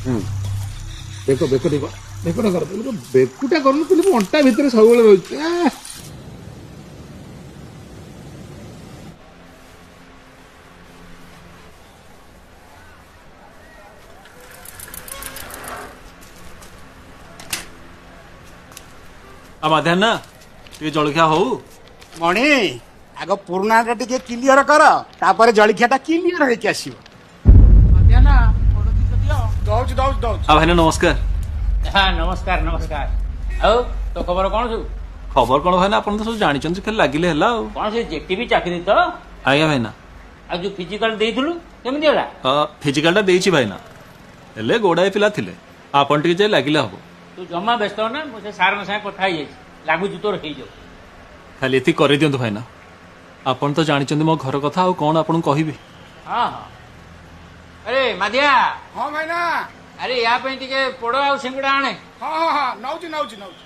ବେକ ବେକ ଟିକେ ବେକଟା କର ବେକୁଟା କରୁନଥିଲି ମୁଁ ଅଣ୍ଟା ଭିତରେ ସବୁବେଳେ ରହୁଛି ମଧ୍ୟାହ୍ନ ଟିକେ ଜଳଖିଆ ହଉ ମଣି ଆଗ ପୁରୁଣାଟା ଟିକେ କ୍ଲିୟର କର ତାପରେ ଜଳଖିଆଟା କ୍ଲିୟର ହେଇକି ଆସିବ ଦଉଛି ଦଉଛି ଦଉଛି ଭାଇନା ନମସ୍କାର ହଁ ନମସ୍କାର ନମସ୍କାର ଆଉ ତୋ ଖବର କଣ ସବୁ ଖବର କଣ ଭାଇନା ଆପଣ ତ ସବୁ ଜାଣିଛନ୍ତି ଖାଲି ଲାଗିଲେ ହେଲା ଆଉ କଣ ସେ ଜେଟିଭି ଚାକିରି ତ ଆଜ୍ଞା ଭାଇନା ଆଉ ଯୋଉ ଫିଜିକାଲ ଦେଇଥିଲୁ କେମିତି ହେଲା ଫିଜିକାଲଟା ଦେଇଛି ଭାଇନା ହେଲେ ଗୋଡ଼ାଏ ପିଲା ଥିଲେ ଆପଣ ଟିକେ ଯାଇ ଲାଗିଲେ ହବ ତୁ ଜମା ବ୍ୟସ୍ତ ନା ମୁଁ ସେ ସାର୍ଙ୍କ ସାଙ୍ଗେ କଥା ହେଇଯାଇଛି ଲାଗୁଛି ତୋର ହେଇଯାଉ ଖାଲି ଏତିକି କରିଦିଅନ୍ତୁ ଭାଇନା ଆପଣ ତ ଜାଣିଛନ୍ତି ମୋ ଘର କଥା ଆଉ କଣ ଆପଣଙ୍କୁ କହିବି ହଁ ହଁ ଆରେ ମାଧିଆ ହଁ ଭାଇନା ଆରେ ୟା ପାଇଁ ଟିକେ ପୋଡ଼ ଆଉ ସିଙ୍ଗଡ଼ା ଆଣେ ହଁ ହଁ ହଁ ନଉଛି ନଉଛି ନଉଛି